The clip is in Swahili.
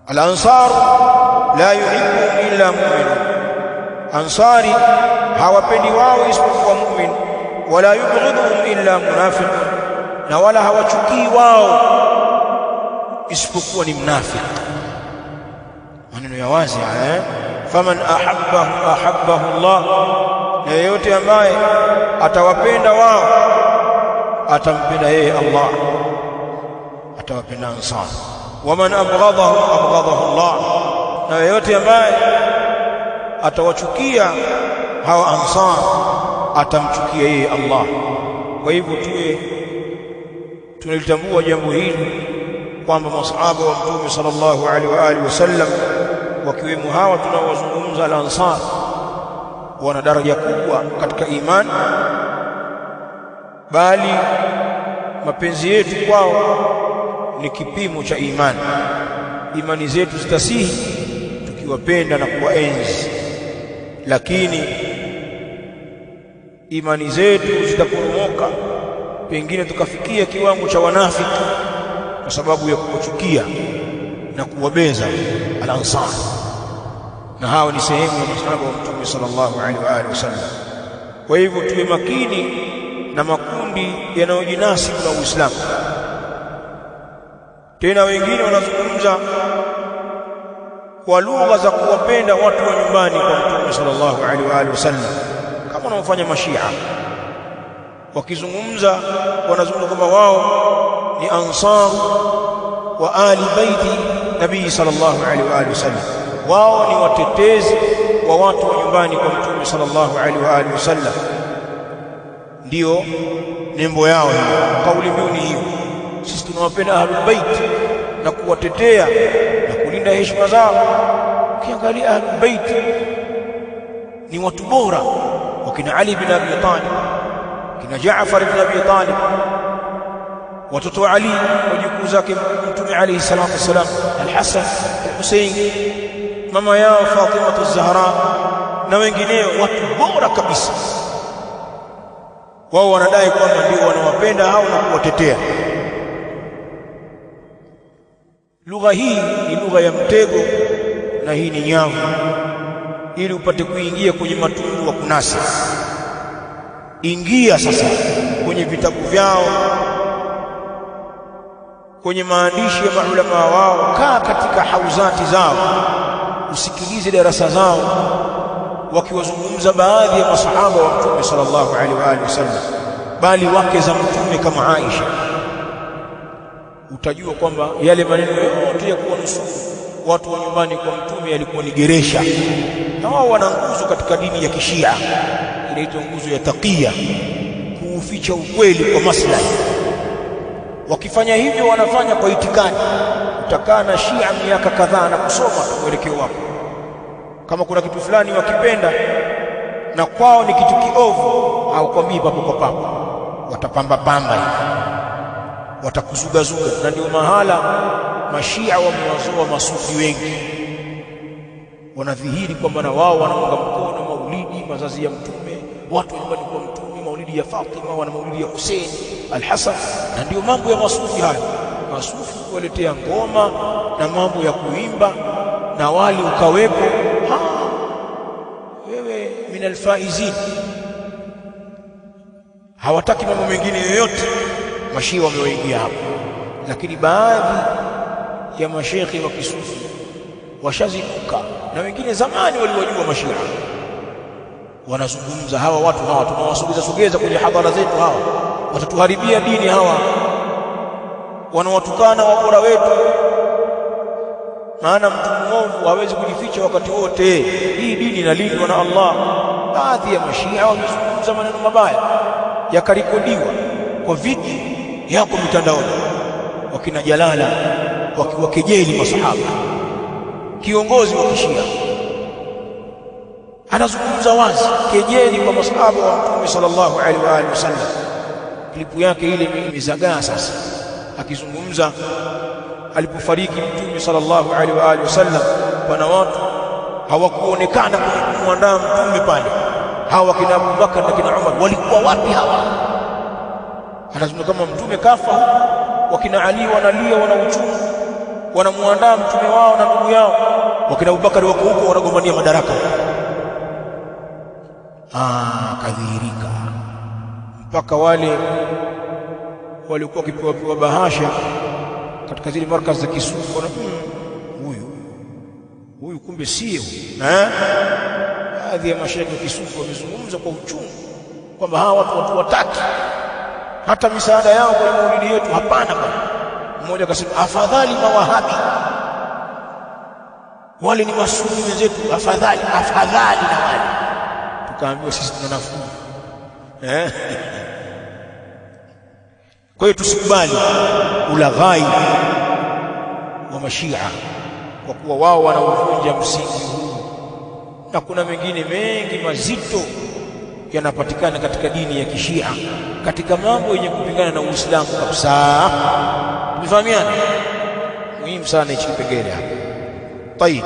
Al-ansar la yuhibbuhum illa mu'minun, ansari hawapendi wao isipokuwa mu'min. Wala yubghiduhum illa munafiqun, na wala hawachukii wao isipokuwa ni mnafiki. Maneno ya wazi haya. Faman ahabbahu Allah, na yeyote ambaye atawapenda wao atampenda yeye Allah, atawapenda ansar. Waman abghadahu Allah, na yeyote ambaye atawachukia hawa ansar atamchukia yeye Allah. Kwa hivyo tunalitambua jambo hili kwamba masahaba wa Mtume sallallahu alaihi wa alihi wasallam, wakiwemo hawa tunaowazungumza al-ansar, wana daraja kubwa katika imani, bali mapenzi yetu kwao ni kipimo cha imani. Imani zetu zitasihi tukiwapenda na kuwaenzi, lakini imani zetu zitaporomoka pengine tukafikia kiwango cha wanafiki kwa sababu ya kuchukia na kuwabeza al-ansar, na hao ni sehemu ya masahaba wa Mtume sallallahu alaihi wa alihi wasallam. Kwa hivyo tuwe makini na makundi yanayojinasibu na Uislamu. Tena wengine wanazungumza kwa lugha za kuwapenda watu wa nyumbani kwa Mtume sallallahu alaihi wa alihi wasallam, kama wanaofanya mashia. Wakizungumza wanazungumza kama wao ni ansar wa ali baiti nabii sallallahu alaihi wa alihi wasallam, wao ni watetezi wa watu wa nyumbani kwa Mtume sallallahu alaihi wa alihi wasallam. Ndio nembo yao hiyo, kauli mbiu ni hiyo. Sisi tunawapenda ahlul bait na kuwatetea na kulinda heshima zao. Ukiangalia ahlul bait ni watu bora, wakina Ali bin Abi Talib, kina Jaafar bin Abi Talib, watoto wa Ali, wajukuu zake Mtume alayhi salatu wasalam, al-Hasan, al-Husayn, mama yao Fatima az-Zahra na wengineo, watu bora kabisa. Wao wanadai kwamba ndio wanawapenda hao na kuwatetea. Lugha hii ni lugha ya mtego, na hii ni nyavu, ili upate kuingia kwenye matundu wa kunasa. Ingia sasa kwenye vitabu vyao, kwenye maandishi ya maulama wao, kaa katika hauzati zao, usikilize darasa zao wakiwazungumza baadhi ya masahaba wa Mtume sallallahu alaihi wa alihi wasallam, bali wake za Mtume kama Aisha. Utajua kwamba yale maneno yote ya kuwanusuru watu wa nyumbani kwa Mtume yalikuwa ni geresha. Na wao wana nguzo katika dini ya Kishia, inaitwa nguzo ya taqiyya, kuuficha ukweli kwa maslahi. Wakifanya hivyo wanafanya kwa itikadi. Utakaa na Shia miaka kadhaa na kusoma mwelekeo wako, kama kuna kitu fulani wakipenda na kwao ni kitu kiovu, haukwambii papo kwa papo, watapamba pamba hivi, watakuzugazuga. Na ndio mahala mashia wamewazoa masufi wengi, wanadhihiri kwamba na wao wanaunga mkono maulidi, mazazi ya Mtume, watu wa nyumbani kwa Mtume, maulidi ya Fatima, wana maulidi ya Hussein, al-Hasan. Na ndio mambo ya masufi hayo. Masufi kuwaletea ngoma na mambo ya kuimba na wali ukawepo, wewe min alfaizin. Hawataki mambo mengine yoyote, mashia wamewaingia hapo. Lakini baadhi ya mashekhi wa kisufi washazinuka, na wengine zamani waliwajua mashia, wanazungumza hawa watu hawa tunawasogeza kwenye hadhara zetu, hawa watatuharibia dini, hawa wanawatukana wabora wetu. Maana mtu mwovu hawezi kujificha wakati wote, hii dini inalindwa na Allah. Baadhi ya mashia wamezungumza maneno mabaya yakarekodiwa kwa video yako mitandaoni, wakina Jalala wakijeli masahaba. Kiongozi wa Kishia anazungumza wazi kejeli kwa masahaba wa Mtume sallallahu alaihi wa alihi wasallam. Klipu yake ile imezagaa sasa, akizungumza alipofariki Mtume sallallahu alaihi wa alihi wasallam, pana watu hawakuonekana kumwandaa Mtume pale. Hawa kina Abu Bakar na kina Umar walikuwa wapi hawa? Anazungumza kama Mtume kafa, wakina Ali wanalia, wana uchungu, wanamuandaa mtume wao na ndugu yao. Wakina Abubakari wako huko wanagombania madaraka. Kadhihirika mpaka wale walikuwa wakipewa bahasha katika zile markazi za kisufu, na huyu kumbe sio. Baadhi ya mashaikh wa kisufu wamezungumza kwa uchungu kwamba hawa watu wataki hata misaada yao kwa maulidi yetu, hapana bwana. Mmoja akasema afadhali mawahabi, wale ni masuni wenzetu, afadhali na wale. Tukaambiwa sisi tuna nafuu. Kwa hiyo tusikubali ulaghai wa mashia, kwa kuwa wao wanauvunja msingi huu, na kuna mengine mengi mazito yanapatikana katika dini ya kishia, katika mambo yenye kupingana na Uislamu kabisa. Tumefahamiana? Muhimu sana hichi kipengele hapa. Tayeb.